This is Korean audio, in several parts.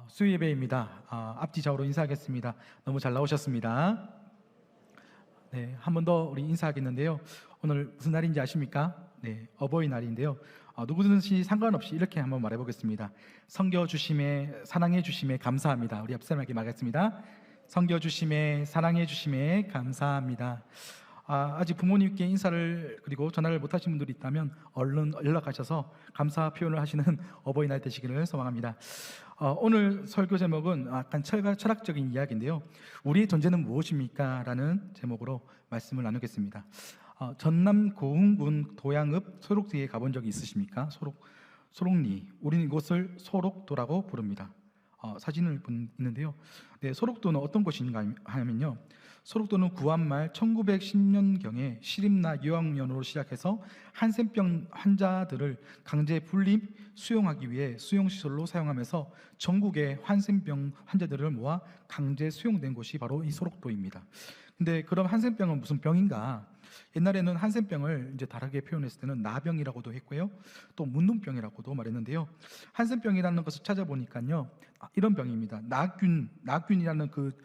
수요예배입니다. 앞뒤 좌우로 인사하겠습니다. 너무 잘 나오셨습니다. 네, 한 번 더 우리 인사하겠는데요. 오늘 무슨 날인지 아십니까? 네, 어버이날인데요. 누구든지 상관없이 이렇게 한번 말해보겠습니다. 섬겨주심에, 사랑해주심에 감사합니다. 우리 앞 사람에게 말하겠습니다. 섬겨주심에, 사랑해주심에 감사합니다. 아직 부모님께 인사를 그리고 전화를 못 하신 분들이 있다면 얼른 연락하셔서 감사 표현을 하시는 어버이날 되시기를 소망합니다. 오늘 설교 제목은 약간 철학적인 이야기인데요. 우리의 존재는 무엇입니까? 라는 제목으로 말씀을 나누겠습니다. 전남 고흥군 도양읍 소록리에 가본 적이 있으십니까? 소록리, 우리는 이곳을 소록도라고 부릅니다. 사진을 있는데요. 네, 소록도는 어떤 곳인가 하면요, 소록도는 구한말 1910년경에 시립나 요양원으로 시작해서 한센병 환자들을 강제 분립 수용하기 위해 수용시설로 사용하면서 전국의 한센병 환자들을 모아 강제 수용된 곳이 바로 이 소록도입니다. 근데 그럼 한센병은 무슨 병인가? 옛날에는 한센병을 이제 다르게 표현했을 때는 나병이라고도 했고요, 또 문둥병이라고도 말했는데요. 한센병이라는 것을 찾아보니까요, 이런 병입니다. 나균이라는 그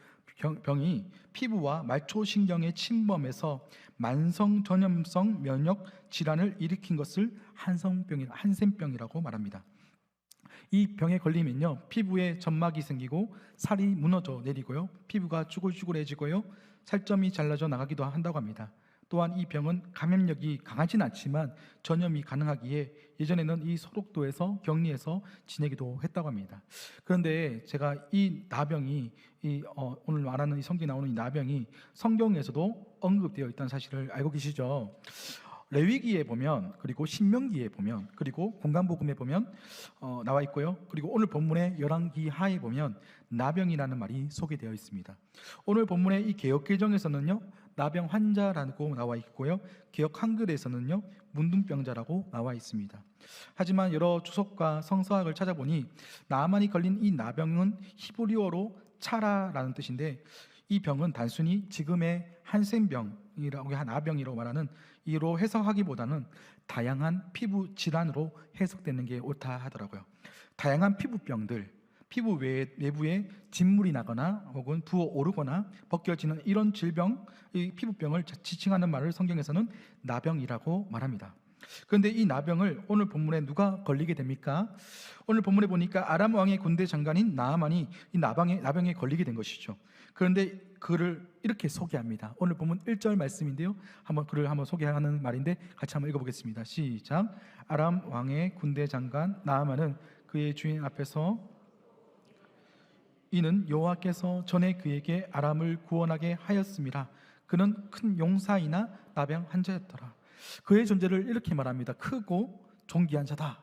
병이 피부와 말초신경에 침범해서 만성 전염성 면역 질환을 일으킨 것을 한센병이라고 말합니다. 이 병에 걸리면요, 피부에 점막이 생기고 살이 무너져 내리고요, 피부가 쭈글쭈글해지고요, 살점이 잘라져 나가기도 한다고 합니다. 또한 이 병은 감염력이 강하진 않지만 전염이 가능하기에 예전에는 이 소록도에서 격리해서 지내기도 했다고 합니다. 그런데 제가 이 나병이 오늘 말하는 이 성경에 나오는 이 나병이 성경에서도 언급되어 있다는 사실을 알고 계시죠? 레위기에 보면, 그리고 신명기에 보면, 그리고 공간복음에 보면 나와 있고요, 그리고 오늘 본문의 열왕기하에 보면 나병이라는 말이 소개되어 있습니다. 오늘 본문의 이 개역개정에서는요, 나병 환자라고 나와 있고요, 개역 한글에서는요, 문둥병자라고 나와 있습니다. 하지만 여러 주석과 성서학을 찾아보니 나만이 걸린 이 나병은 히브리어로 차라라는 뜻인데, 이 병은 단순히 지금의 한센병이라고 나병이라고 말하는 이로 해석하기보다는 다양한 피부 질환으로 해석되는 게 옳다 하더라고요. 다양한 피부병들, 피부 외부에 진물이 나거나 혹은 부어오르거나 벗겨지는 이런 질병, 이 피부병을 지칭하는 말을 성경에서는 나병이라고 말합니다. 그런데 이 나병을 오늘 본문에 누가 걸리게 됩니까? 오늘 본문에 보니까 아람 왕의 군대 장관인 나아만이 이 나병에 걸리게 된 것이죠. 그런데 그를 이렇게 소개합니다. 오늘 본문 1절 말씀인데요, 그를 한번 소개하는 말인데 같이 한번 읽어보겠습니다. 시작. 아람 왕의 군대 장관 나아만은 그의 주인 앞에서 이는 여호와께서 전에 그에게 아람을 구원하게 하였음이라. 그는 큰 용사이나 나병 환자였더라. 그의 존재를 이렇게 말합니다. 크고 존귀한 자다.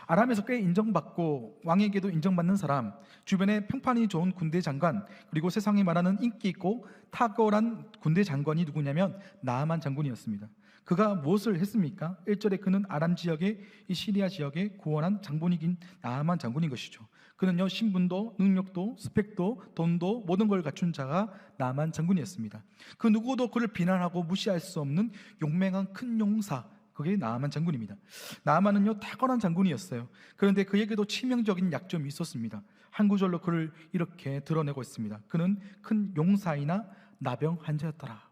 아람에서 꽤 인정받고 왕에게도 인정받는 사람, 주변에 평판이 좋은 군대 장관, 그리고 세상에 말하는 인기 있고 탁월한 군대 장관이 누구냐면 나아만 장군이었습니다. 그가 무엇을 했습니까? 1절에 그는 아람 지역의 이 시리아 지역의 구원한 장군이긴 나아만 장군인 것이죠. 그는요, 신분도 능력도 스펙도 돈도 모든 걸 갖춘 자가 나아만 장군이었습니다. 그 누구도 그를 비난하고 무시할 수 없는 용맹한 큰 용사, 그게 나아만 장군입니다. 나아만은요, 탁월한 장군이었어요. 그런데 그에게도 치명적인 약점이 있었습니다. 한 구절로 그를 이렇게 드러내고 있습니다. 그는 큰 용사이나 나병 환자였더라.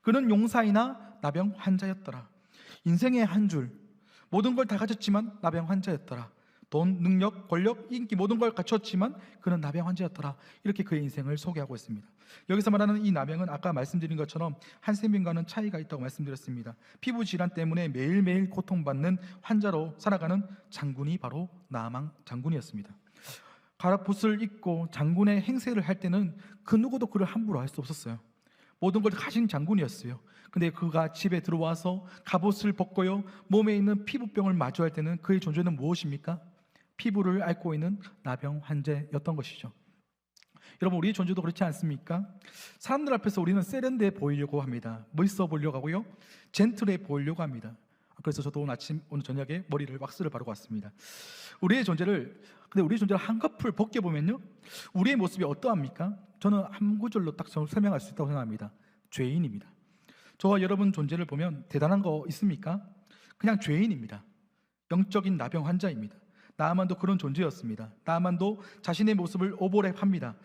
그는 용사이나 나병 환자였더라. 인생의 한 줄, 모든 걸 다 가졌지만 나병 환자였더라. 돈, 능력, 권력, 인기 모든 걸 갖췄지만 그는 나병 환자였더라. 이렇게 그의 인생을 소개하고 있습니다. 여기서 말하는 이 나병은 아까 말씀드린 것처럼 한센병과는 차이가 있다고 말씀드렸습니다. 피부 질환 때문에 매일매일 고통받는 환자로 살아가는 장군이 바로 나아만 장군이었습니다. 가라봇을 입고 장군의 행세를 할 때는 그 누구도 그를 함부로 할 수 없었어요. 모든 걸 가진 장군이었어요. 근데 그가 집에 들어와서 갑옷을 벗고요, 몸에 있는 피부병을 마주할 때는 그의 존재는 무엇입니까? 피부를 앓고 있는 나병 환자였던 것이죠. 여러분, 우리의 존재도 그렇지 않습니까? 사람들 앞에서 우리는 세련돼 보이려고 합니다. 멋있어 보이려고 하고요, 젠틀해 보이려고 합니다. 그래서 저도 오늘 저녁에 머리를 왁스를 바르고 왔습니다. 근데 우리의 존재를 한꺼풀 벗겨보면요, 우리의 모습이 어떠합니까? 저는 한 구절로 딱 설명할 수 있다고 생각합니다. 죄인입니다. 저와 여러분 존재를 보면 대단한 거 있습니까? 그냥 죄인입니다. 영적인 나병 환자입니다. 나아만도 그런 존재였습니다. 나아만도 자신의 모습을 오버랩합니다.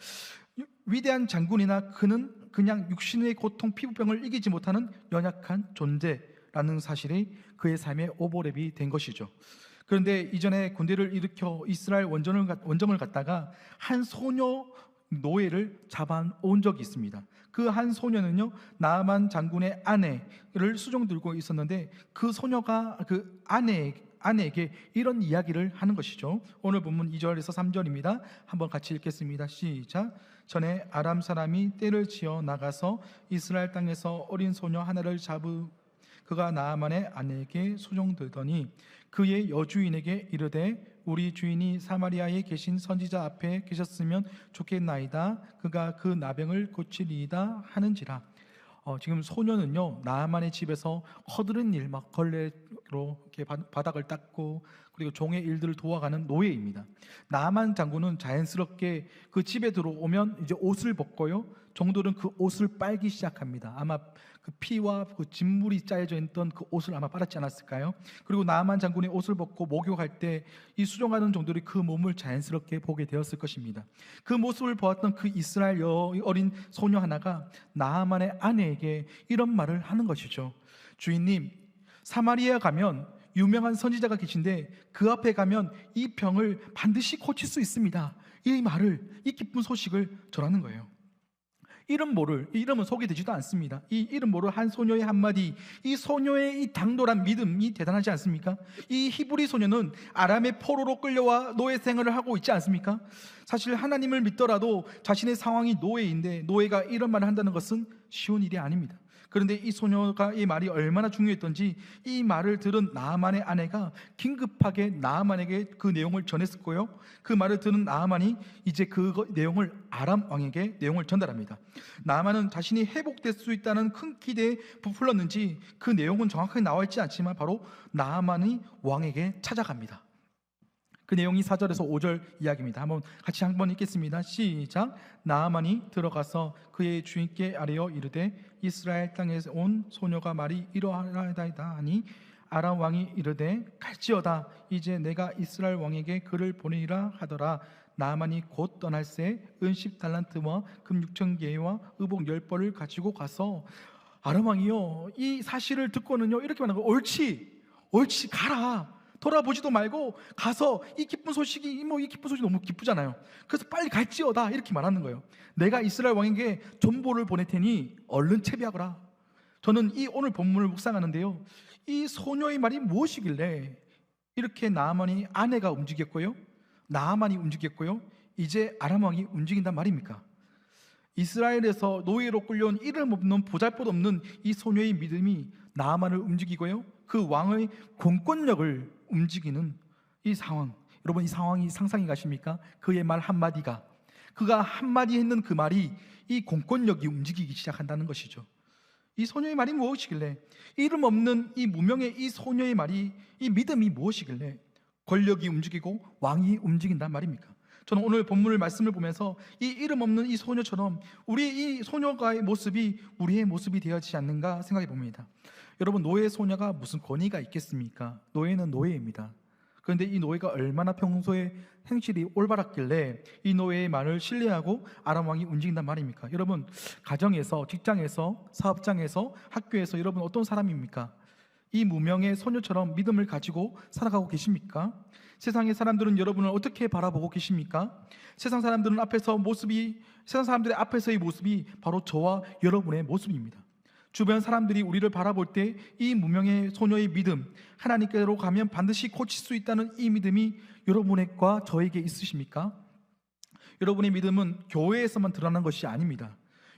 위대한 장군이나 그는 그냥 육신의 고통, 피부병을 이기지 못하는 연약한 존재라는 사실이 그의 삶의 오버랩이 된 것이죠. 그런데 이전에 군대를 일으켜 이스라엘 원정을 갔다가 한 소녀 노예를 잡아온 적이 있습니다. 그 한 소녀는요, 나아만 장군의 아내를 수종 들고 있었는데 그 소녀가 그 아내에게 이런 이야기를 하는 것이죠. 오늘 본문 2절에서 3절입니다. 한번 같이 읽겠습니다. 시작. 전에 아람 사람이 떼를 지어 나가서 이스라엘 땅에서 어린 소녀 하나를 그가 나아만의 아내에게 수종들더니 그의 여주인에게 이르되 우리 주인이 사마리아에 계신 선지자 앞에 계셨으면 좋겠나이다. 그가 그 나병을 고치리이다 하는지라. 지금 소녀는요, 나아만의 집에서 허드렛 일, 막 걸레로 이렇게 바닥을 닦고 그리고 종의 일들을 도와가는 노예입니다. 나아만 장군은 자연스럽게 그 집에 들어오면 이제 옷을 벗고요, 종들은 그 옷을 빨기 시작합니다. 아마 그 피와 그 진물이 짜여져 있던 그 옷을 아마 빨았지 않았을까요? 그리고 나아만 장군의 옷을 벗고 목욕할 때 이 수종하는 종들이 그 몸을 자연스럽게 보게 되었을 것입니다. 그 모습을 보았던 그 이스라엘 어린 소녀 하나가 나아만의 아내에게 이런 말을 하는 것이죠. 주인님, 사마리아 가면 유명한 선지자가 계신데 그 앞에 가면 이 병을 반드시 고칠 수 있습니다. 이 기쁜 소식을 전하는 거예요. 이름은 소개되지도 않습니다. 이 이름 모를 한 소녀의 한마디, 이 소녀의 이 당돌한 믿음이 대단하지 않습니까? 이 히브리 소녀는 아람의 포로로 끌려와 노예 생활을 하고 있지 않습니까? 사실 하나님을 믿더라도 자신의 상황이 노예인데 노예가 이런 말을 한다는 것은 쉬운 일이 아닙니다. 그런데 이 소녀가 이 말이 얼마나 중요했던지 이 말을 들은 나아만의 아내가 긴급하게 나아만에게 그 내용을 전했었고요, 그 말을 들은 나아만이 이제 그 내용을 아람 왕에게 내용을 전달합니다. 나아만은 자신이 회복될 수 있다는 큰 기대에 부풀렸는지 그 내용은 정확하게 나와 있지 않지만 바로 나아만이 왕에게 찾아갑니다. 그 내용이 4절에서 5절 이야기입니다. 같이 한번 읽겠습니다. 시작. 나아만이 들어가서 그의 주인께 아뢰어 이르되 이스라엘 땅에서 온 소녀가 말이 이러하나이다 하니 아람 왕이 이르되 갈지어다. 이제 내가 이스라엘 왕에게 그를 보내리라 하더라. 나아만이 곧 떠날새 은 10달란트와 금 6,000개와 의복 10벌을 가지고 가서 아람 왕이요, 이 사실을 듣고는요 이렇게 말하는 거예요. 옳지 가라. 돌아보지도 말고 가서 이 기쁜 소식이 너무 기쁘잖아요. 그래서 빨리 갈지어다 이렇게 말하는 거예요. 내가 이스라엘 왕에게 전보를 보낼 테니 얼른 채비하거라. 저는 이 오늘 본문을 묵상하는데요, 이 소녀의 말이 무엇이길래 이렇게 나아만이 아내가 움직였고요, 나아만이 움직였고요, 이제 아람 왕이 움직인단 말입니까? 이스라엘에서 노예로 끌려온 이름 없는 보잘것없는 이 소녀의 믿음이 나아만을 움직이고요, 그 왕의 공권력을 움직이는 이 상황, 여러분 이 상황이 상상이 가십니까? 그의 말 한마디가, 그가 한마디 했는 그 말이 이 공권력이 움직이기 시작한다는 것이죠. 이 소녀의 말이 무엇이길래, 이름 없는 이 무명의 이 소녀의 말이, 이 믿음이 무엇이길래 권력이 움직이고 왕이 움직인단 말입니까? 저는 오늘 본문을 말씀을 보면서 이 이름 없는 이 소녀처럼 우리 이 소녀가의 모습이 우리의 모습이 되어지지 않는가 생각해 봅니다. 여러분, 노예 소녀가 무슨 권위가 있겠습니까? 노예는 노예입니다. 그런데 이 노예가 얼마나 평소에 행실이 올바랐길래 이 노예의 말을 신뢰하고 아람 왕이 움직인단 말입니까? 여러분, 가정에서, 직장에서, 사업장에서, 학교에서 여러분 어떤 사람입니까? 이 무명의 소녀처럼 믿음을 가지고 살아가고 계십니까? 세상의 사람들은 여러분을 어떻게 바라보고 계십니까? 세상 사람들의 앞에서의 모습이 바로 저와 여러분의 모습입니다. 주변 사람들이 우리를 바라볼 때 이 무명의 소녀의 믿음, 하나님께로 가면 반드시 고칠 수 있다는 이 믿음이 여러분과 저에게 있으십니까? 여러분의 믿음은 교회에서만 드러나는 것이 아닙니다.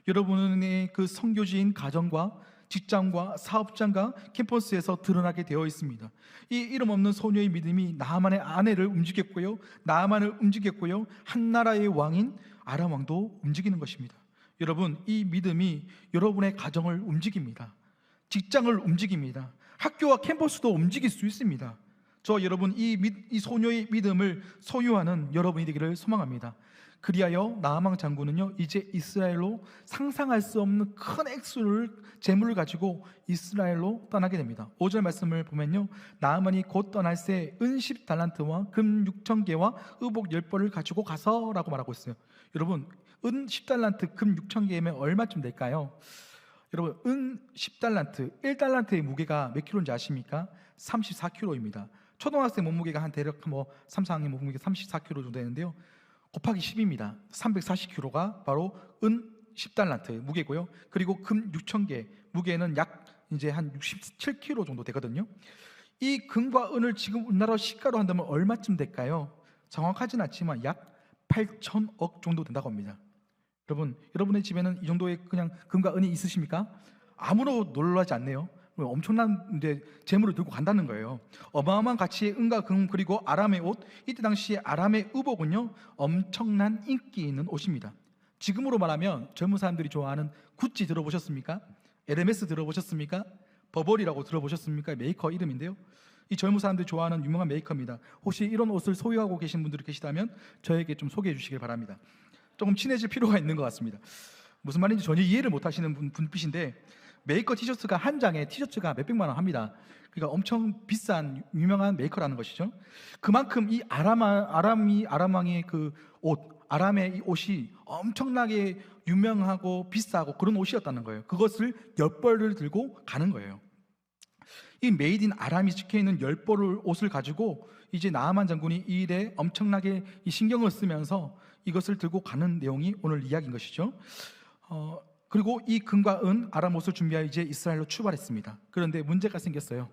여러분의 그 선교지인 가정과 직장과 사업장과 캠퍼스에서 드러나게 되어 있습니다. 이 이름 없는 소녀의 믿음이 나아만의 아내를 움직였고요, 나아만을 움직였고요, 한 나라의 왕인 아람 왕도 움직이는 것입니다. 여러분, 이 믿음이 여러분의 가정을 움직입니다. 직장을 움직입니다. 학교와 캠퍼스도 움직일 수 있습니다. 여러분, 이 소녀의 믿음을 소유하는 여러분이 되기를 소망합니다. 그리하여 나아만 장군은요 이제 이스라엘로 상상할 수 없는 큰 액수를 재물을 가지고 이스라엘로 떠나게 됩니다. 5절 말씀을 보면요, 나아만이 곧 떠날 새 은 10달란트와 금 6,000개와 의복 10벌을 가지고 가서라고 말하고 있어요. 여러분, 은 10달란트, 금 6,000개면 얼마쯤 될까요? 여러분, 은 10달란트, 1달란트의 무게가 몇 킬로인지 아십니까? 34킬로입니다. 초등학생 몸무게가 한 대략 3, 4학년 몸무게 34킬로 정도 되는데요, 곱하기 10입니다. 340킬로가 바로 은 10달란트 무게고요. 그리고 금 6,000개 무게는 약 이제 한 67킬로 정도 되거든요. 이 금과 은을 지금 우리나라 시가로 한다면 얼마쯤 될까요? 정확하진 않지만 약 8천억 정도 된다고 합니다. 여러분, 여러분의 집에는 이 정도의 그냥 금과 은이 있으십니까? 아무도 놀라지 않네요. 엄청난 이제 재물을 들고 간다는 거예요. 어마어마한 가치의 은과 금, 그리고 아람의 옷. 이때 당시에 아람의 의복은요 엄청난 인기 있는 옷입니다. 지금으로 말하면 젊은 사람들이 좋아하는 구찌 들어보셨습니까? 에르메스 들어보셨습니까? 버버리라고 들어보셨습니까? 메이커 이름인데요, 이 젊은 사람들이 좋아하는 유명한 메이커입니다. 혹시 이런 옷을 소유하고 계신 분들이 계시다면 저에게 좀 소개해 주시길 바랍니다. 조금 친해질 필요가 있는 것 같습니다. 무슨 말인지 전혀 이해를 못 하시는 분빛인데, 메이커 티셔츠가 한 장에 티셔츠가 몇백만 원 합니다. 그러니까 엄청 비싼 유명한 메이커라는 것이죠. 그만큼 이 아람왕의 그 옷, 아람의 이 옷이 엄청나게 유명하고 비싸고 그런 옷이었다는 거예요. 그것을 10벌을 들고 가는 거예요. 이 메이드 인 아람이 찍혀있는 10벌을 옷을 가지고 이제 나아만 장군이 이 일에 엄청나게 이 신경을 쓰면서 이것을 들고 가는 내용이 오늘 이야기인 것이죠. 그리고 이 금과 은, 아람 옷을 준비하여 이제 이스라엘로 출발했습니다. 그런데 문제가 생겼어요.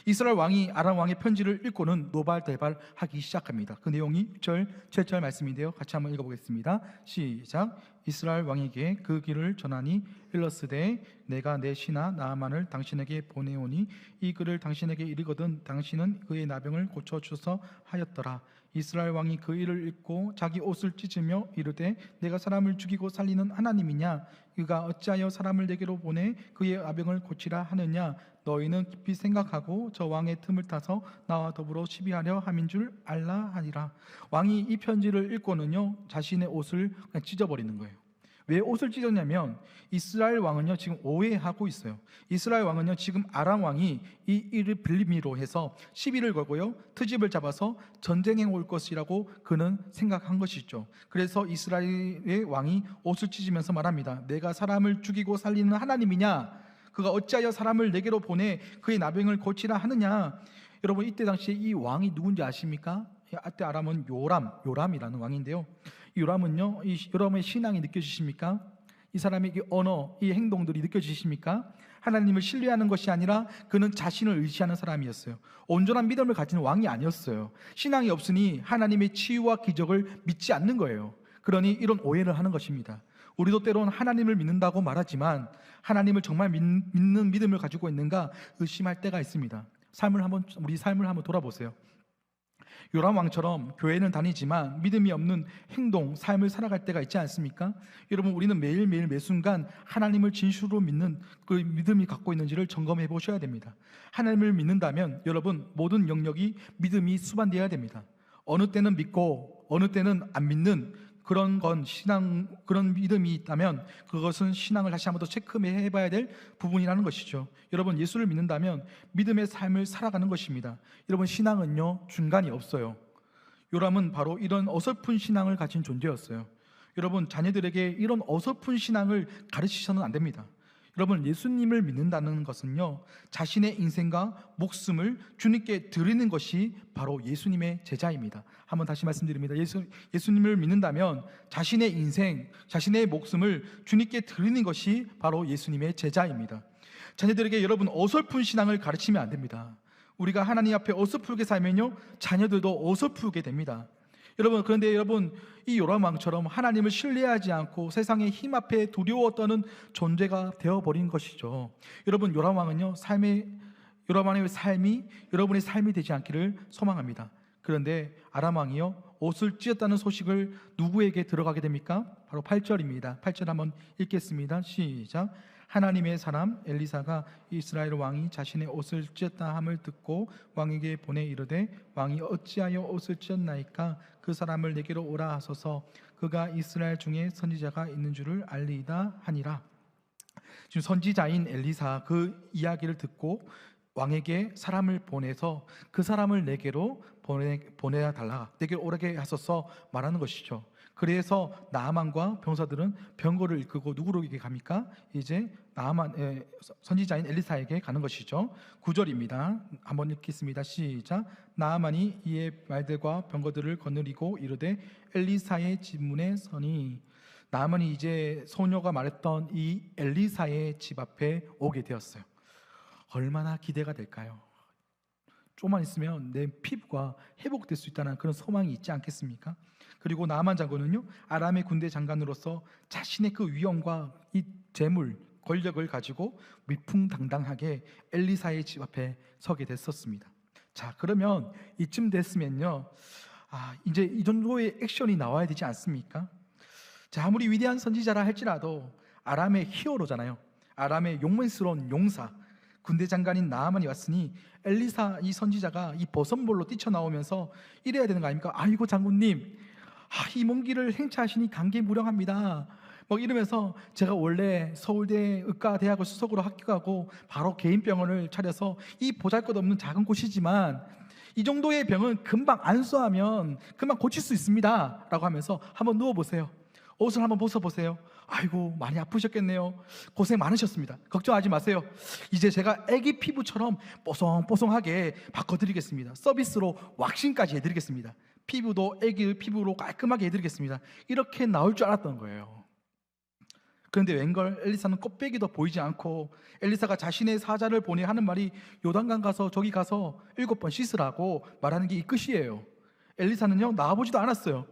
이스라엘 왕이 아람 왕의 편지를 읽고는 노발대발하기 시작합니다. 그 내용이 6절, 7절 말씀인데요, 같이 한번 읽어보겠습니다. 시작. 이스라엘 왕에게 그 길을 전하니 일러스되 내가 내 신하 나아만을 당신에게 보내오니 이 글을 당신에게 이르거든 당신은 그의 나병을 고쳐주소 하였더라. 이스라엘 왕이 그 일을 읽고 자기 옷을 찢으며 이르되 내가 사람을 죽이고 살리는 하나님이냐? 그가 어찌하여 사람을 내게로 보내 그의 나병을 고치라 하느냐? 너희는 깊이 생각하고 저 왕의 틈을 타서 나와 더불어 시비하려 함인 줄 알라 하니라. 왕이 이 편지를 읽고는요 자신의 옷을 그냥 찢어버리는 거예요. 왜 옷을 찢었냐면 이스라엘 왕은요 지금 오해하고 있어요. 이스라엘 왕은요 지금 아람 왕이 이 일을 빌미로 해서 시비를 걸고요 트집을 잡아서 전쟁에 올 것이라고 그는 생각한 것이죠. 그래서 이스라엘의 왕이 옷을 찢으면서 말합니다. 내가 사람을 죽이고 살리는 하나님이냐? 그가 어찌하여 사람을 내게로 보내 그의 나병을 고치라 하느냐? 여러분, 이때 당시에 이 왕이 누군지 아십니까? 이때 아람은 요람이라는 왕인데요, 이 요람은요, 이 요람의 신앙이 느껴지십니까? 이 사람의 이 언어, 이 행동들이 느껴지십니까? 하나님을 신뢰하는 것이 아니라 그는 자신을 의지하는 사람이었어요. 온전한 믿음을 가지는 왕이 아니었어요. 신앙이 없으니 하나님의 치유와 기적을 믿지 않는 거예요. 그러니 이런 오해를 하는 것입니다. 우리도 때론 하나님을 믿는다고 말하지만 하나님을 정말 믿는 믿음을 가지고 있는가 의심할 때가 있습니다. 우리 삶을 한번 돌아보세요. 요람 왕처럼 교회는 다니지만 믿음이 없는 행동, 삶을 살아갈 때가 있지 않습니까? 여러분, 우리는 매일매일 매순간 하나님을 진실로 믿는 그 믿음이 갖고 있는지를 점검해 보셔야 됩니다. 하나님을 믿는다면 여러분 모든 영역이 믿음이 수반되어야 됩니다. 어느 때는 믿고 어느 때는 안 믿는 그런 믿음이 있다면 그것은 신앙을 다시 한번 더 체크해 봐야 될 부분이라는 것이죠. 여러분, 예수를 믿는다면 믿음의 삶을 살아가는 것입니다. 여러분, 신앙은요 중간이 없어요. 요람은 바로 이런 어설픈 신앙을 가진 존재였어요. 여러분, 자녀들에게 이런 어설픈 신앙을 가르치셔는 안 됩니다. 여러분, 예수님을 믿는다는 것은요 자신의 인생과 목숨을 주님께 드리는 것이 바로 예수님의 제자입니다. 한번 다시 말씀드립니다. 예수님을 믿는다면 자신의 인생, 자신의 목숨을 주님께 드리는 것이 바로 예수님의 제자입니다. 자녀들에게 여러분 어설픈 신앙을 가르치면 안 됩니다. 우리가 하나님 앞에 어설프게 살면요 자녀들도 어설프게 됩니다. 그런데 여러분, 이 요람 왕처럼 하나님을 신뢰하지 않고 세상의 힘 앞에 두려워 떠는 존재가 되어버린 것이죠. 여러분, 요람 왕은요 요람 왕의 삶이 여러분의 삶이 되지 않기를 소망합니다. 그런데 아람 왕이요 옷을 찢었다는 소식을 누구에게 들어가게 됩니까? 바로 8절입니다. 8절 한번 읽겠습니다. 시작. 하나님의 사람 엘리사가 이스라엘 왕이 자신의 옷을 찢었다 함을 듣고 왕에게 보내 이르되 왕이 어찌하여 옷을 찢었나이까 그 사람을 내게로 오라 하소서 그가 이스라엘 중에 선지자가 있는 줄을 알리이다 하니라. 지금 선지자인 엘리사 그 이야기를 듣고 왕에게 사람을 보내서 그 사람을 내게로 보내야 달라, 내게로 오게 하소서 말하는 것이죠. 그래서 나아만과 병사들은 병거를 이끌고 누구에게 갑니까? 이제 나아만 선지자인 엘리사에게 가는 것이죠. 9절입니다. 한번 읽겠습니다. 시작. 나아만이 이에 말들과 병거들을 거느리고 이르되 엘리사의 집 문에 서니, 나아만이 이제 소녀가 말했던 이 엘리사의 집 앞에 오게 되었어요. 얼마나 기대가 될까요? 조금만 있으면 내 피부가 회복될 수 있다는 그런 소망이 있지 않겠습니까? 그리고 나아만 장군은요, 아람의 군대 장관으로서 자신의 그 위엄과 이 재물, 권력을 가지고 위풍당당하게 엘리사의 집 앞에 서게 됐었습니다. 자, 그러면 이쯤 됐으면요, 이제 이 정도의 액션이 나와야 되지 않습니까? 자, 아무리 위대한 선지자라 할지라도 아람의 히어로잖아요. 아람의 용맹스러운 용사, 군대 장관인 나아만이 왔으니 엘리사 이 선지자가 이 버선볼로 뛰쳐나오면서 이래야 되는 거 아닙니까? 아이고 장군님, 이 먼 길을 행차하시니 감개무량합니다. 뭐 이러면서 제가 원래 서울대 의과대학을 수석으로 합격하고 바로 개인 병원을 차려서 이 보잘것없는 작은 곳이지만 이 정도의 병은 금방 안수하면 금방 고칠 수 있습니다 라고 하면서 한번 누워보세요. 옷을 한번 벗어보세요. 아이고 많이 아프셨겠네요. 고생 많으셨습니다. 걱정하지 마세요. 이제 제가 애기 피부처럼 뽀송뽀송하게 바꿔드리겠습니다. 서비스로 왁싱까지 해드리겠습니다. 피부도 애기 피부로 깔끔하게 해드리겠습니다. 이렇게 나올 줄 알았던 거예요. 그런데 웬걸 엘리사는 껍데기도 보이지 않고, 엘리사가 자신의 사자를 보내 하는 말이 요단강 가서 저기 가서 7번 씻으라고 말하는 게 이 끝이에요. 엘리사는요 나와보지도 않았어요.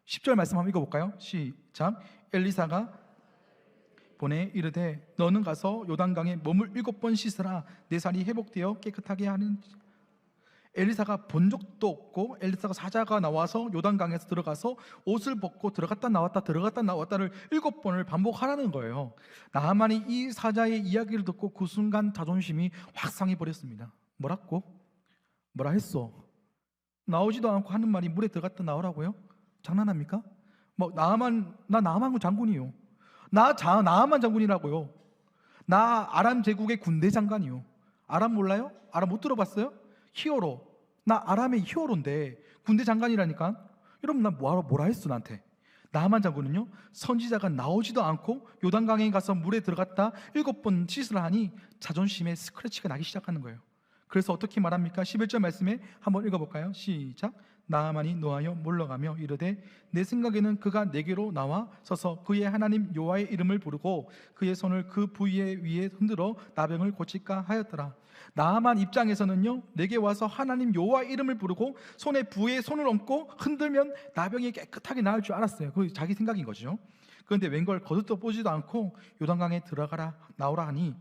10절 말씀 한번 읽어볼까요? 시작. 엘리사가 보내 이르되 너는 가서 요단강에 몸을 7번 씻으라. 내 살이 회복되어 깨끗하게 하는. 엘리사가 본 적도 없고, 엘리사가 사자가 나와서 요단강에서 들어가서 옷을 벗고 들어갔다 나왔다 들어갔다 나왔다를 7번을 반복하라는 거예요. 나아만이 이 사자의 이야기를 듣고 그 순간 자존심이 확 상해버렸습니다. 뭐라 했어? 나오지도 않고 하는 말이 물에 들어갔다 나오라고요? 장난합니까? 나 나아만 장군이요. 나아만 장군이라고요. 나 아람 제국의 군대 장관이요. 아람 몰라요? 아람 못 들어봤어요? 히어로. 나 아람의 히어로인데 군대 장관이라니까. 여러분 나 뭐라 했어 나한테? 나아만 장군은요 선지자가 나오지도 않고 요단강에 가서 물에 들어갔다 7번 씻으라 하니 자존심에 스크래치가 나기 시작하는 거예요. 그래서 어떻게 말합니까? 11절 말씀에 한번 읽어볼까요? 시작. 나아만이 노하여 물러가며 이르되 내 생각에는 그가 내게로 나와 서서 그의 하나님 여호와의 이름을 부르고 그의 손을 그 부위에 위에 흔들어 나병을 고칠까 하였더라. 나아만 입장에서는요 내게 와서 하나님 여호와의 이름을 부르고 손에 부위에 손을 얹고 흔들면 나병이 깨끗하게 나을 줄 알았어요. 그게 자기 생각인 거죠. 그런데 웬걸 거듭도 보지도 않고 요단강에 들어가라 나오라 하니,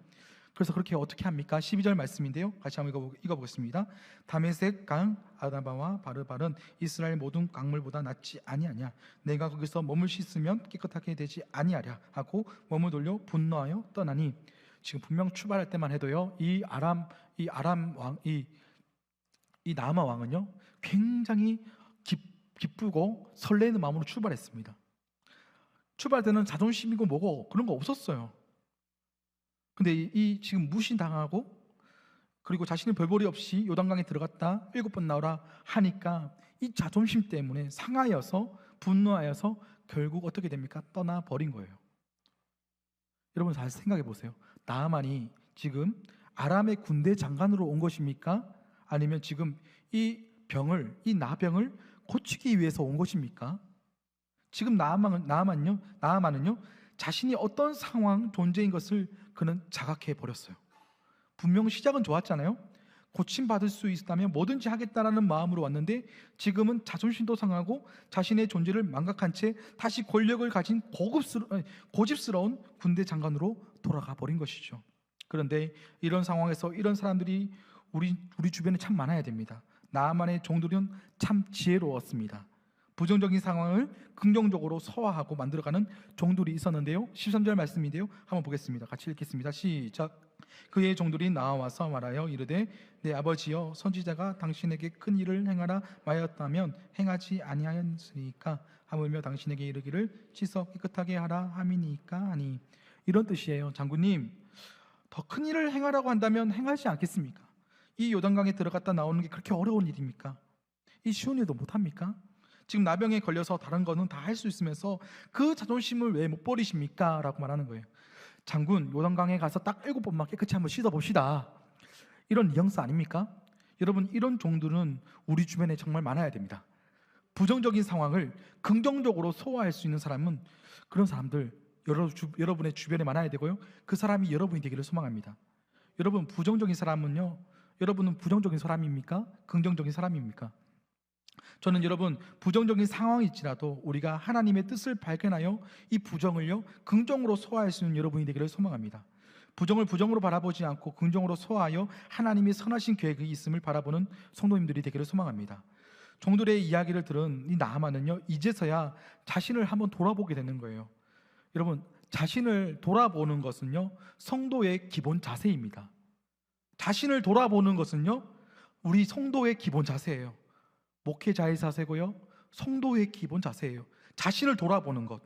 그래서 그렇게 어떻게 합니까? 12절 말씀인데요, 같이 한번 읽어보겠습니다. 다메섹 강 아다바와 바르발은 이스라엘 모든 강물보다 낫지 아니하냐. 내가 거기서 몸을 씻으면 깨끗하게 되지 아니하랴 하고 몸을 돌려 분노하여 떠나니. 지금 분명 출발할 때만 해도요 이 아람 왕, 이 나아만 왕은요 굉장히 기쁘고 설레는 마음으로 출발했습니다. 출발할 때는 자존심이고 뭐고 그런 거 없었어요. 근데 이 지금 무시당하고 그리고 자신의 별볼이 없이 요단강에 들어갔다 7번 나오라 하니까 이 자존심 때문에 상하여서 분노하여서 결국 어떻게 됩니까? 떠나버린 거예요. 여러분 잘 생각해 보세요. 나아만이 지금 아람의 군대 장관으로 온 것입니까? 아니면 지금 이 나병을 고치기 위해서 온 것입니까? 지금 나아만은요 자신이 어떤 상황 존재인 것을 그는 자각해 버렸어요. 분명 시작은 좋았잖아요. 고침받을 수 있다면 뭐든지 하겠다라는 마음으로 왔는데 지금은 자존심도 상하고 자신의 존재를 망각한 채 다시 권력을 가진 고집스러운 군대 장관으로 돌아가 버린 것이죠. 그런데 이런 상황에서 이런 사람들이 우리 주변에 참 많아야 됩니다. 나아만의 종들은 참 지혜로웠습니다. 부정적인 상황을 긍정적으로 소화하고 만들어가는 종들이 있었는데요. 13절 말씀인데요, 한번 보겠습니다. 같이 읽겠습니다. 시작. 그의 종들이 나와서 말하여 이르되 내 아버지여, 선지자가 당신에게 큰 일을 행하라 마였다면 행하지 아니하였으니까 하물며 당신에게 이르기를 씻어 깨끗하게 하라 함이니까 하니. 이런 뜻이에요. 장군님, 더 큰 일을 행하라고 한다면 행하지 않겠습니까? 이 요단강에 들어갔다 나오는 게 그렇게 어려운 일입니까? 이 쉬운 일도 못합니까? 지금 나병에 걸려서 다른 거는 다 할 수 있으면서 그 자존심을 왜 못 버리십니까? 라고 말하는 거예요. 장군, 요단강에 가서 딱 7번만 깨끗이 한번 씻어봅시다, 이런 뉘앙스 아닙니까? 여러분, 이런 종들은 우리 주변에 정말 많아야 됩니다. 부정적인 상황을 긍정적으로 소화할 수 있는 사람은, 그런 사람들 여러분의 주변에 많아야 되고요, 그 사람이 여러분이 되기를 소망합니다. 여러분, 부정적인 사람은요, 여러분은 부정적인 사람입니까? 긍정적인 사람입니까? 저는 여러분, 부정적인 상황일지라도 우리가 하나님의 뜻을 발견하여 이 부정을요 긍정으로 소화할 수 있는 여러분이 되기를 소망합니다. 부정을 부정으로 바라보지 않고 긍정으로 소화하여 하나님의 선하신 계획이 있음을 바라보는 성도님들이 되기를 소망합니다. 종들의 이야기를 들은 이 나아만은요, 이제서야 자신을 한번 돌아보게 되는 거예요. 여러분, 자신을 돌아보는 것은요 성도의 기본 자세입니다. 자신을 돌아보는 것은요 우리 성도의 기본 자세예요. 목회자의 자세고요, 성도의 기본 자세예요. 자신을 돌아보는 것.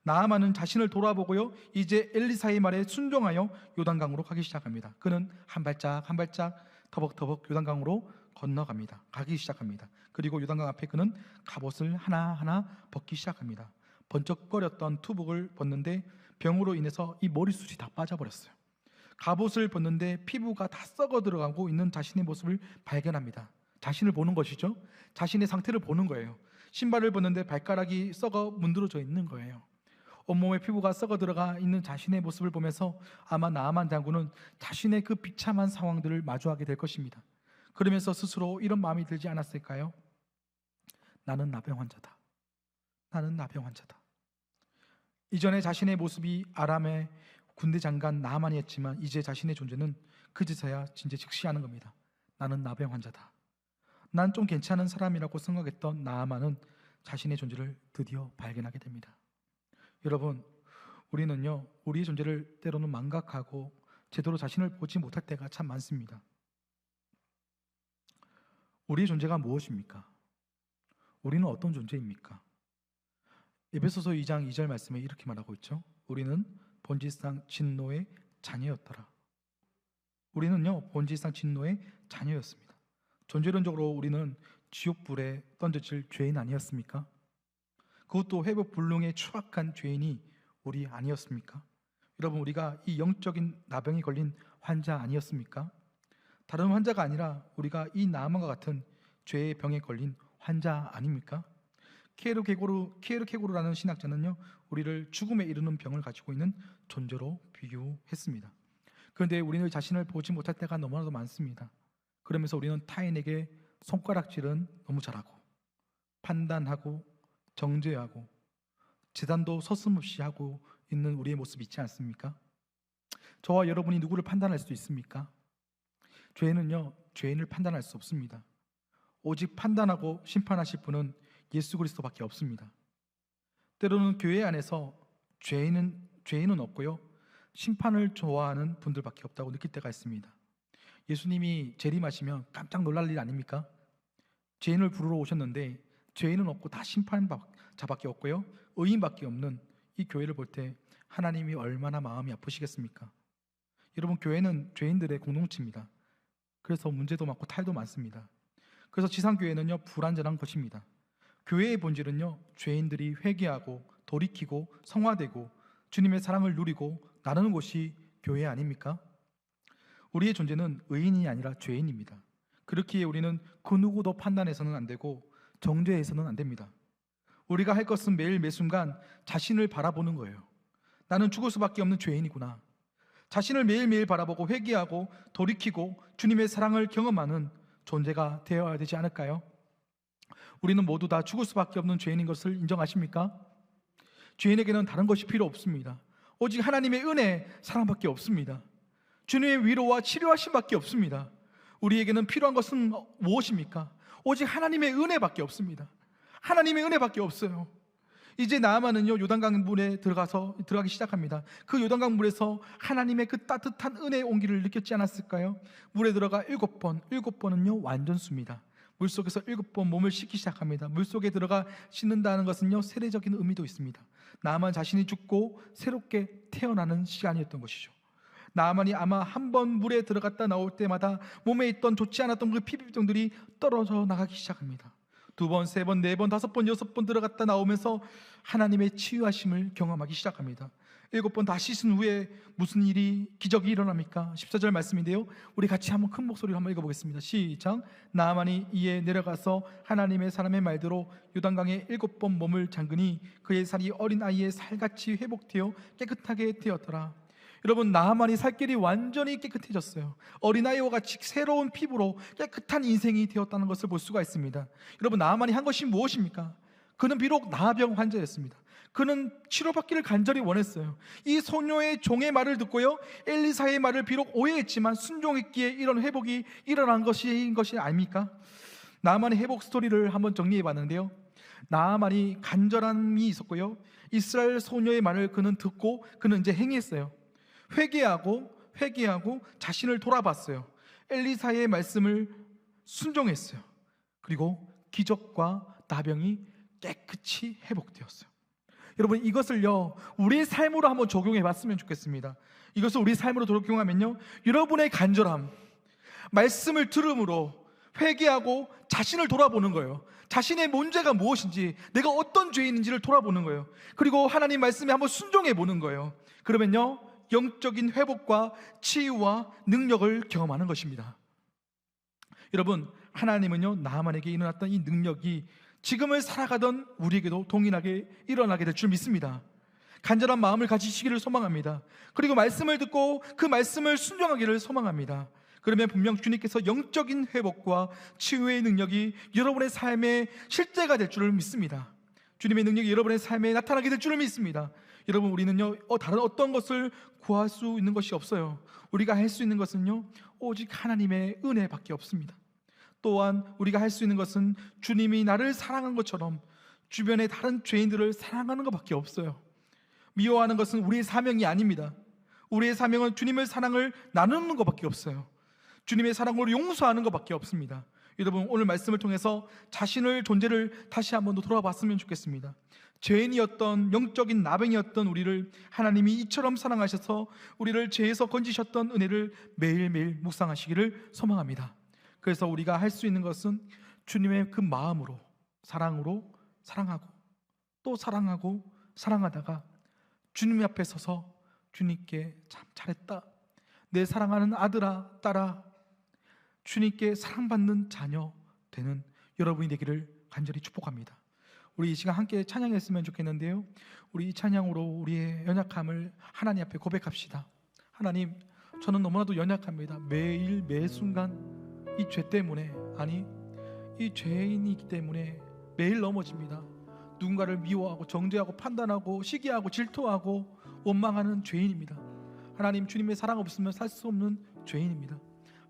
나아만은 자신을 돌아보고요, 이제 엘리사의 말에 순종하여 요단강으로 가기 시작합니다. 그는 한 발짝 한 발짝 터벅터벅 요단강으로 건너갑니다. 가기 시작합니다. 그리고 요단강 앞에 그는 갑옷을 하나하나 벗기 시작합니다. 번쩍거렸던 투복을 벗는데 병으로 인해서 이 머리숱이 다 빠져버렸어요. 갑옷을 벗는데 피부가 다 썩어 들어가고 있는 자신의 모습을 발견합니다. 자신을 보는 것이죠. 자신의 상태를 보는 거예요. 신발을 벗는데 발가락이 썩어 문드러져 있는 거예요. 온몸에 피부가 썩어 들어가 있는 자신의 모습을 보면서 아마 나아만 장군은 자신의 그 비참한 상황들을 마주하게 될 것입니다. 그러면서 스스로 이런 마음이 들지 않았을까요? 나는 나병 환자다. 나는 나병 환자다. 이전에 자신의 모습이 아람의 군대 장관 나아만이었지만 이제 자신의 존재는 그제서야 진짜 직시하는 겁니다. 나는 나병 환자다. 난 좀 괜찮은 사람이라고 생각했던 나아만은 자신의 존재를 드디어 발견하게 됩니다. 여러분, 우리는요 우리의 존재를 때로는 망각하고 제대로 자신을 보지 못할 때가 참 많습니다. 우리의 존재가 무엇입니까? 우리는 어떤 존재입니까? 에베소서 2장 2절 말씀에 이렇게 말하고 있죠. 우리는 본질상 진노의 자녀였더라. 우리는요 본질상 진노의 자녀였습니다. 존재론적으로 우리는 지옥불에 던져질 죄인 아니었습니까? 그것도 회복 불능의 추악한 죄인이 우리 아니었습니까? 여러분, 우리가 이 영적인 나병이 걸린 환자 아니었습니까? 다른 환자가 아니라 우리가 이 나아만과 같은 죄의 병에 걸린 환자 아닙니까? 키에르케고르라는 신학자는요 우리를 죽음에 이르는 병을 가지고 있는 존재로 비교했습니다. 그런데 우리는 자신을 보지 못할 때가 너무나도 많습니다. 그러면서 우리는 타인에게 손가락질은 너무 잘하고 판단하고 정죄하고 재단도 서슴없이 하고 있는 우리의 모습이 있지 않습니까? 저와 여러분이 누구를 판단할 수 있습니까? 죄인은요 죄인을 판단할 수 없습니다. 오직 판단하고 심판하실 분은 예수 그리스도밖에 없습니다. 때로는 교회 안에서 죄인은 없고요 심판을 좋아하는 분들밖에 없다고 느낄 때가 있습니다. 예수님이 재림하시면 깜짝 놀랄 일 아닙니까? 죄인을 부르러 오셨는데 죄인은 없고 다 심판자밖에 없고요 의인밖에 없는 이 교회를 볼 때 하나님이 얼마나 마음이 아프시겠습니까? 여러분, 교회는 죄인들의 공동체입니다. 그래서 문제도 많고 탈도 많습니다. 그래서 지상교회는요 불완전한 것입니다. 교회의 본질은요 죄인들이 회개하고 돌이키고 성화되고 주님의 사랑을 누리고 나누는 곳이 교회 아닙니까? 우리의 존재는 의인이 아니라 죄인입니다. 그렇기에 우리는 그 누구도 판단해서는 안 되고 정죄해서는 안 됩니다. 우리가 할 것은 매일 매순간 자신을 바라보는 거예요. 나는 죽을 수밖에 없는 죄인이구나. 자신을 매일매일 바라보고 회개하고 돌이키고 주님의 사랑을 경험하는 존재가 되어야 되지 않을까요? 우리는 모두 다 죽을 수밖에 없는 죄인인 것을 인정하십니까? 죄인에게는 다른 것이 필요 없습니다. 오직 하나님의 은혜, 사랑밖에 없습니다. 주님의 위로와 치료하심밖에 없습니다. 우리에게는 필요한 것은 무엇입니까? 오직 하나님의 은혜밖에 없습니다. 하나님의 은혜밖에 없어요. 이제 나아만은요, 요단강 물에 들어가기 시작합니다. 그 요단강 물에서 하나님의 그 따뜻한 은혜의 온기를 느꼈지 않았을까요? 물에 들어가 7번은요 완전수입니다. 물속에서 7번 몸을 씻기 시작합니다. 물속에 들어가 씻는다는 것은요 세례적인 의미도 있습니다. 나아만 자신이 죽고 새롭게 태어나는 시간이었던 것이죠. 나아만이 아마 한 번 물에 들어갔다 나올 때마다 몸에 있던 좋지 않았던 그 피부병들이 떨어져 나가기 시작합니다. 2번, 3번, 4번, 5번, 6번 들어갔다 나오면서 하나님의 치유하심을 경험하기 시작합니다. 7번 다 씻은 후에 무슨 기적이 일어납니까? 14절 말씀인데요, 우리 같이 한번 큰 목소리로 한번 읽어보겠습니다. 시작. 나아만이 이에 내려가서 하나님의 사람의 말대로 요단강에 7번 몸을 잠그니 그의 살이 어린 아이의 살같이 회복되어 깨끗하게 되었더라. 여러분, 나아만이 살길이 완전히 깨끗해졌어요. 어린아이와 같이 새로운 피부로 깨끗한 인생이 되었다는 것을 볼 수가 있습니다. 여러분, 나아만이 한 것이 무엇입니까? 그는 비록 나병 환자였습니다. 그는 치료받기를 간절히 원했어요. 이 소녀의 종의 말을 듣고요, 엘리사의 말을 비록 오해했지만 순종했기에 이런 회복이 일어난 것이 아닙니까? 나아만의 회복 스토리를 한번 정리해 봤는데요, 나아만이 간절함이 있었고요, 이스라엘 소녀의 말을 그는 듣고 그는 이제 행했어요. 회개하고 자신을 돌아봤어요. 엘리사의 말씀을 순종했어요. 그리고 기적과 나병이 깨끗이 회복되었어요. 여러분, 이것을요 우리의 삶으로 한번 적용해 봤으면 좋겠습니다. 이것을 우리 삶으로 적용하면요, 여러분의 간절함, 말씀을 들음으로 회개하고 자신을 돌아보는 거예요. 자신의 문제가 무엇인지, 내가 어떤 죄인인지를 돌아보는 거예요. 그리고 하나님 말씀에 한번 순종해 보는 거예요. 그러면요 영적인 회복과 치유와 능력을 경험하는 것입니다. 여러분, 하나님은요 나아만에게 일어났던 이 능력이 지금을 살아가던 우리에게도 동일하게 일어나게 될 줄 믿습니다. 간절한 마음을 가지시기를 소망합니다. 그리고 말씀을 듣고 그 말씀을 순종하기를 소망합니다. 그러면 분명 주님께서 영적인 회복과 치유의 능력이 여러분의 삶의 실제가 될 줄을 믿습니다. 주님의 능력이 여러분의 삶에 나타나게 될 줄을 믿습니다. 여러분, 우리는요 다른 어떤 것을 구할 수 있는 것이 없어요. 우리가 할 수 있는 것은요 오직 하나님의 은혜밖에 없습니다. 또한 우리가 할 수 있는 것은 주님이 나를 사랑한 것처럼 주변의 다른 죄인들을 사랑하는 것밖에 없어요. 미워하는 것은 우리의 사명이 아닙니다. 우리의 사명은 주님의 사랑을 나누는 것밖에 없어요. 주님의 사랑으로 용서하는 것밖에 없습니다. 여러분, 오늘 말씀을 통해서 자신의 존재를 다시 한번 더 돌아봤으면 좋겠습니다. 죄인이었던, 영적인 나병이었던 우리를 하나님이 이처럼 사랑하셔서 우리를 죄에서 건지셨던 은혜를 매일매일 묵상하시기를 소망합니다. 그래서 우리가 할 수 있는 것은 주님의 그 마음으로, 사랑으로 사랑하고 또 사랑하고 사랑하다가 주님 앞에 서서 주님께 참 잘했다, 내 사랑하는 아들아, 딸아, 주님께 사랑받는 자녀 되는 여러분이 되기를 간절히 축복합니다. 우리 이 시간 함께 찬양했으면 좋겠는데요, 우리 이 찬양으로 우리의 연약함을 하나님 앞에 고백합시다. 하나님, 저는 너무나도 연약합니다. 매일 매순간 이 죄 때문에, 아니 이 죄인이기 때문에 매일 넘어집니다. 누군가를 미워하고 정죄하고 판단하고 시기하고 질투하고 원망하는 죄인입니다. 하나님, 주님의 사랑 없으면 살 수 없는 죄인입니다.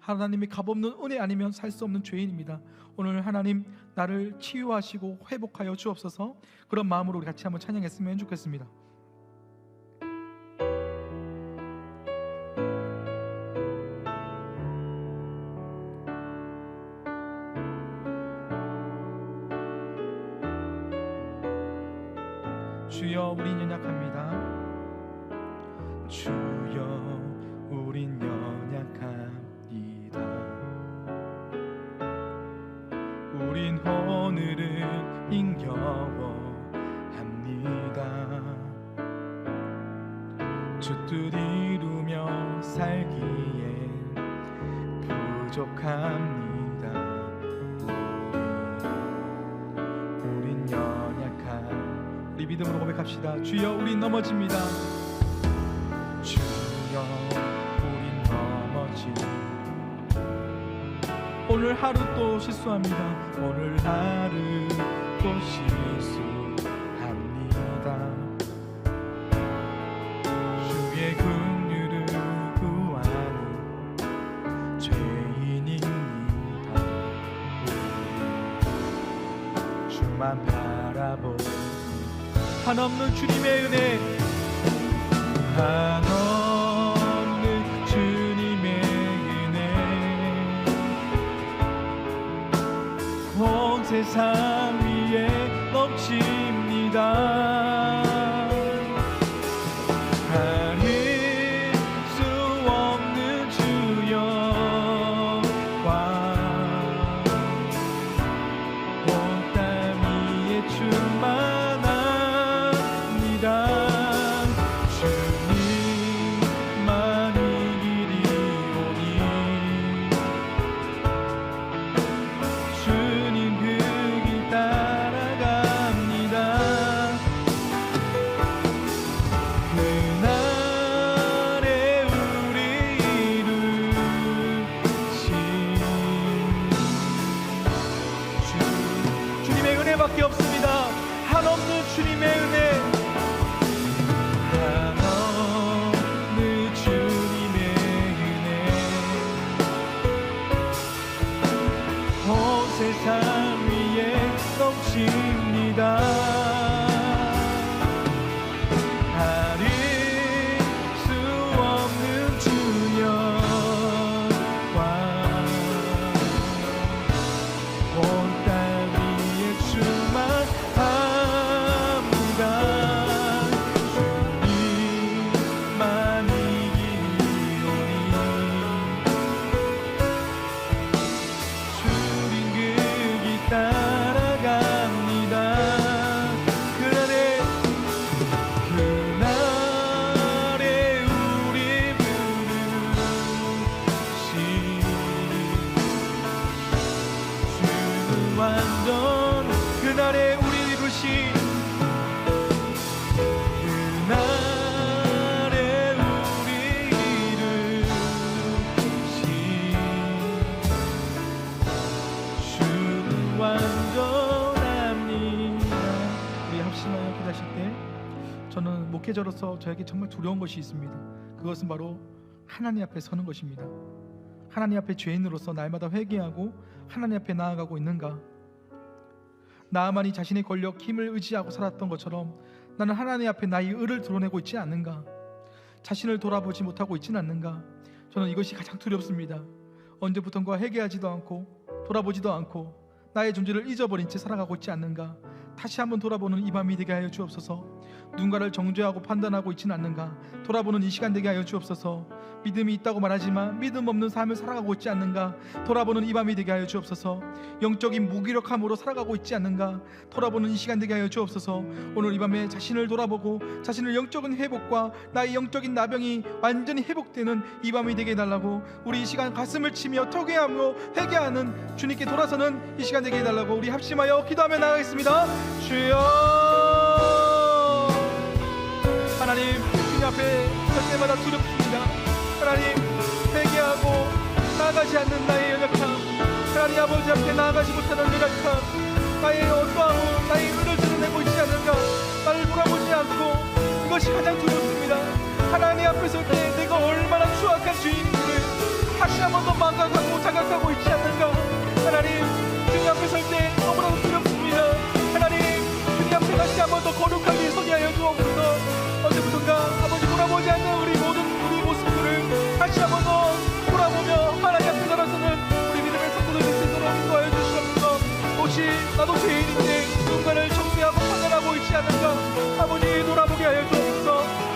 하나님의 값없는 은혜 아니면 살 수 없는 죄인입니다. 오늘 하나님, 나를 치유하시고 회복하여 주옵소서. 그런 마음으로 우리 같이 한번 찬양했으면 좋겠습니다. 주여, 우린 연약합니다. 주여, 우린 연약합니다. 우린 오늘은 힘겨워합니다. 주 뜻 이루며 살기엔 부족합니다. 우린 연약한, 우리 믿음으로 고백합시다. 주여, 우린 넘어집니다. 주여, 우린 넘어집니다. 오늘 하루 또 실수합니다. 오늘 하루 또 실수합니다. 주의 긍휼을 구하는 죄인입니다. 주만 주만 바라보니 한없는 주님의 은혜, 한없는 주님의 은혜 온 세상 위에 넘칩니다. 은혜밖에 없습니다. 한없는 주님의 은혜, 한없는 주님의 은혜 온 세상 위에 넘칩니다. 가릴 수 없는 주연과 온 완전 그날에 우리 부르신 그날에 우리를 부르신 주는 완전합니다. 우리 합심하여 기도하실 때 저는 목회자로서 저에게 정말 두려운 것이 있습니다. 그것은 바로 하나님 앞에 서는 것입니다. 하나님 앞에 죄인으로서 날마다 회개하고 하나님 앞에 나아가고 있는가? 나아만이 자신의 권력, 힘을 의지하고 살았던 것처럼 나는 하나님 앞에 나의 의를 드러내고 있지 않는가? 자신을 돌아보지 못하고 있지는 않는가? 저는 이것이 가장 두렵습니다. 언제부턴가 회개하지도 않고 돌아보지도 않고 나의 존재를 잊어버린 채 살아가고 있지 않는가? 다시 한번 돌아보는 이 밤이 되게 하여 주옵소서. 누군가를 정죄하고 판단하고 있지는 않는가? 돌아보는 이 시간 되게 하여 주옵소서. 믿음이 있다고 말하지만 믿음 없는 삶을 살아가고 있지 않는가? 돌아보는 이 밤이 되게 하여 주옵소서. 영적인 무기력함으로 살아가고 있지 않는가? 돌아보는 이 시간 되게 하여 주옵소서. 오늘 이 밤에 자신을 돌아보고 자신의 영적인 회복과 나의 영적인 나병이 완전히 회복되는 이 밤이 되게 해달라고, 우리 이 시간 가슴을 치며 토개하며 회개하는 주님께 돌아서는 이 시간 되게 해달라고 우리 합심하여 기도하며 나가겠습니다. 주여, 하나님, 주님 앞에 설 때마다 두렵습니다. 하나님, 회개하고 나아가지 않는 나의 연약함, 하나님 아버지 앞에 나아가지 못하는 연약함, 나의 어떠함은 나의 의를 드러내고 있지 않는가? 나를 돌아보지 않고, 이것이 가장 두렵습니다. 하나님 앞에 설 때 내가 얼마나 추악한 주인인지를 다시 한 번 더 망각하고 자각하고 있지 않는가? 하나님, 주님 앞에 설 때 너무나도 두렵습니다. 하나님, 주님 앞에 다시 한 번 더 거룩하게 서게 하여 주옵소서. 언제부턴가 아버지 돌아보지 않는 우리 모든 우리 모습들을 다시 한 번 더 돌아보며 하나님 앞에 나가서는 우리 믿음의 성도들 될 수 있도록 인도하여 주시옵소서. 혹시 나도 죄인인데 누군가를 정죄하고 판단하고 있지 않는가? 아버지 돌아보게 하여 주옵소서.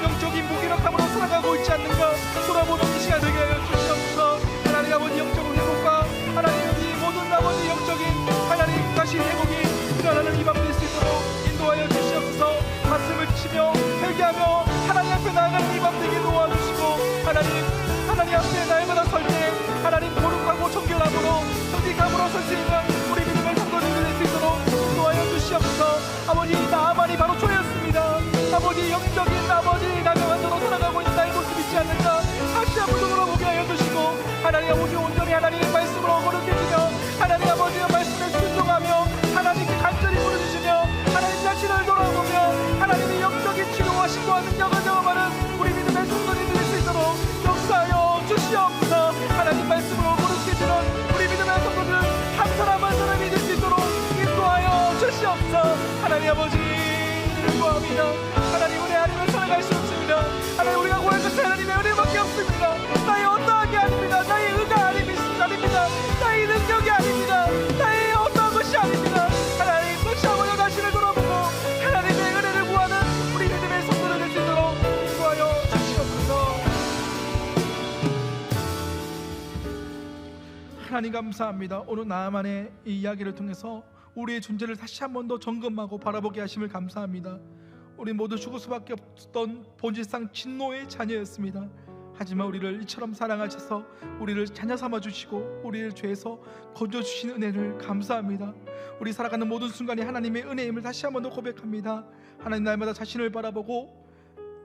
영적인 무기력함으로 살아가고 있지 않는가? 돌아보는 이 시간 되게 하여 주시옵소서. 하나님 아버지 영적인 회복과 하나님 이 모든 아버지 영적인 하나님 다시 회복이 일어나는 이 밤 될 수 있도록 인도하여 주시옵소서. 가슴을 치며 회개하며 하나님 앞에 나아가는 이 밤 되게 도와주시고, 하나님 앞에 날마다 설 때 하나님 거룩하고 정결함으로 정직함으로 설 수 있는 우리 믿음의 성도들이 될 수 있도록 도와여 주시옵소서. 아버지, 나만이 바로 초였습니다. 아버지, 영적인 아버지 나경한 대로 살아가고 있는 나의 모습 있지 않는가? 다시 한번 돌아보게 하여 주시고, 하나님 아버지 온전히 하나님의 말씀으로 거룩해지며 하나님 아버지의 말씀에 순종하며 하나님께 간절히 부르짖으며 하나님 자신을 돌아보며 하나님의 영적인 치료와 신고와 능력을 경험하는 우리 믿음의 성도들이 될 수 있도록 역사하여 주시옵소서. 하나님 말씀으로 거룩해지는 우리 믿음의 성도들 한 사람 한 사람이 될 수 있도록 인도하여 주시옵소서. 없습니다. 하나님 은혜 아니면 살아갈 수 없습니다. 하나님 우리가 구할 것은 하나님의 은혜밖에 없습니다. 나의 어떠한 게 아닙니다. 나의 의가 아닙니다. 나의 능력이 아닙니다. 나의 어떠한 것이 아닙니다. 하나님 다시 한번 자신을 돌아보고 하나님의 은혜를 구하는 우리 믿음의 성도를 될 수 있도록 인도하여 주시옵소서. 하나님 감사합니다. 오늘 나만의 이 이야기를 통해서 우리의 존재를 다시 한 번 더 점검하고 바라보게 하심을 감사합니다. 우리 모두 죽을 수밖에 없던 본질상 진노의 자녀였습니다. 하지만 우리를 이처럼 사랑하셔서 우리를 자녀 삼아 주시고 우리를 죄에서 건져 주신 은혜를 감사합니다. 우리 살아가는 모든 순간이 하나님의 은혜임을 다시 한 번 더 고백합니다. 하나님, 날마다 자신을 바라보고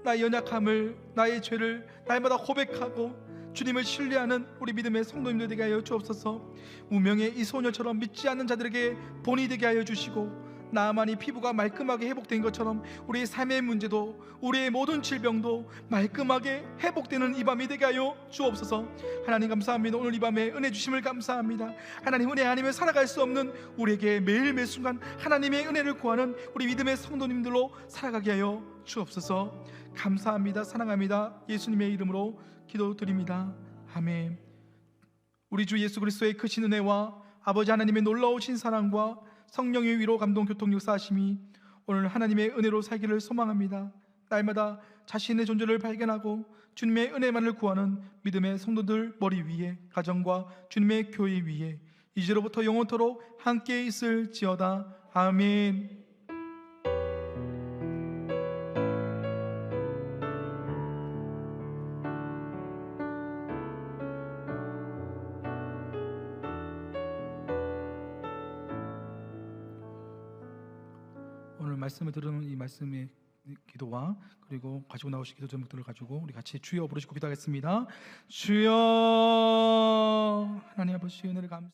나의 연약함을, 나의 죄를 날마다 고백하고 주님을 신뢰하는 우리 믿음의 성도님들 되게 하여 주옵소서. 무명의 이 소녀처럼 믿지 않는 자들에게 본이 되게 하여 주시고, 나만이 피부가 말끔하게 회복된 것처럼 우리의 삶의 문제도, 우리의 모든 질병도 말끔하게 회복되는 이 밤이 되게 하여 주옵소서. 하나님 감사합니다. 오늘 이 밤에 은혜 주심을 감사합니다. 하나님 은혜 아니면 살아갈 수 없는 우리에게 매일 매 순간 하나님의 은혜를 구하는 우리 믿음의 성도님들로 살아가게 하여 주옵소서. 감사합니다. 사랑합니다. 예수님의 이름으로 기도드립니다. 아멘. 우리 주 예수 그리스도의 크신 은혜와 아버지 하나님의 놀라우신 사랑과 성령의 위로 감동 교통 역사하심이 오늘 하나님의 은혜로 살기를 소망합니다. 날마다 자신의 존재를 발견하고 주님의 은혜만을 구하는 믿음의 성도들 머리 위에, 가정과 주님의 교회 위에 이제로부터 영원토록 함께 있을지어다. 아멘. 오늘 말씀을 들은 이 말씀의 기도와 그리고 가지고 나오신 기도 제목들을 가지고 우리 같이 주여 부르시고 기도하겠습니다. 주여. 하나님 아버지 은혜를 감사